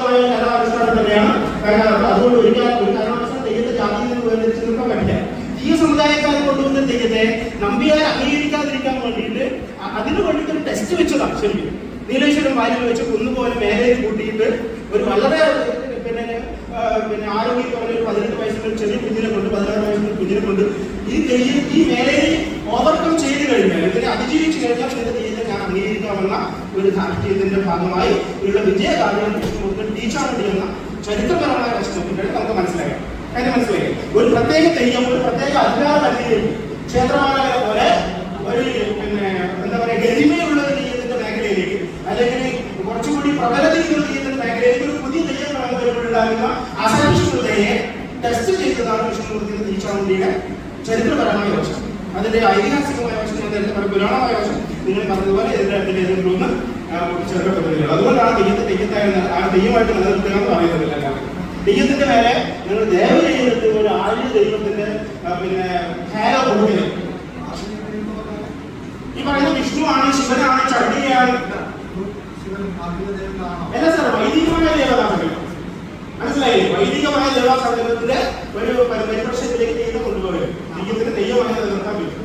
കലാനുഷ്ഠാനം തന്നെയാണ്. അതുകൊണ്ട് ഒരു കാരണവശാലും തെയ്യത്തെ ജാതിയിൽ നിന്ന് വേർതിരിച്ചെടുക്കാൻ പറ്റില്ല. ഈ സമുദായക്കാരെ കൊണ്ടുവന്ന തെയ്യത്തെ നമ്പിയാരെ അംഗീകരിക്കാതിരിക്കാൻ വേണ്ടിയിട്ട് അതിനു വേണ്ടിയിട്ട് ഒരു ടെസ്റ്റ് വെച്ചതാണ്. ശരിക്കും നീലേശ്വരം വാലിൽ വെച്ച് കുന്നുപോലെ മേലെ കൂട്ടിയിട്ട് ഒരു വളരെ ആരോഗ്യം പോലെ ഒരു 18 വയസ്സിൽ ചെറിയ കുഞ്ഞിനെ കൊണ്ട് 16 വയസ്സിൽ കുഞ്ഞിനെ കൊണ്ട് ഈ മേലയെ ഓവർകം ചെയ്ത് കഴിഞ്ഞാൽ, ഇതിനെ അതിജീവിച്ചു കഴിഞ്ഞാൽ ഇതിന്റെ തെയ്യത്തെ ഞാൻ അംഗീകരിക്കാമെന്ന ഒരു ധാർഷ്ട്യത്തിന്റെ ഭാഗമായി ഉള്ള വിജയകാര്യം ടീച്ചാറുണ്ട് എന്ന ചരിത്രപരമായ വശത്തിനാണ് നമുക്ക് മനസ്സിലാക്കാം. കാര്യം മനസ്സിലായി. ഒരു പ്രത്യേക തെയ്യം, ഒരു പ്രത്യേക അധികാരം അംഗീകരിക്കും. ക്ഷേത്രമാല പോലെ ഒരു എന്താ പറയുക ഗരിമയുള്ള തെയ്യത്തിന്റെ മേഖലയിലേക്ക്, അല്ലെങ്കിൽ കുറച്ചുകൂടി പ്രബലതയുള്ള തെയ്യത്തിന്റെ മേഖലയിലേക്ക് ഒരു പുതിയ തെയ്യം ഉണ്ടാകുന്ന അസഹിഷ്ണുതയെ ടെസ്റ്റ് ചെയ്തതാണ് വിഷ്ണുമൂർത്തിയുടെ ടീച്ചാറുണ്ടിയുടെ ചരിത്രപരമായ വശം. അതിന്റെ ഐതിഹാസികമായ വശം, ഞാൻ നേരത്തെ പറഞ്ഞ പുരാണമായ വശം നിങ്ങൾ പറഞ്ഞതുപോലെ ഇതിന്റെ ഏതെങ്കിലും ഒന്ന് ചേർക്കപ്പെട്ടില്ല. അതുകൊണ്ടാണ് തെയ്യമായിട്ട് നിലനിർത്തുക എന്ന് പറയുന്നതില്ല. തെയ്യത്തിന്റെ മേലെ നിങ്ങൾ ദയവ് ചെയ്തിട്ട് ഒരു ആര്യ ദൈവത്തിന്റെ ഹേലോ കൊടുക്കില്ല. ഈ പറയുന്ന വിഷ്ണുവാണ്, ശിവനാണ്, ചണ്ഡിയാണ് അല്ല സാർ, വൈദികമായ ദേവതാസംഗം. മനസ്സിലായില്ലേ? വൈദികമായ ദേവതാസംഗത്തിന്റെ ഒരു പരിപ്രശ്യത്തിലേക്ക് തെയ്യം കൊണ്ടുപോകുക തെയ്യത്തിന് തെയ്യമായി നിലനിർത്താൻ പറ്റും.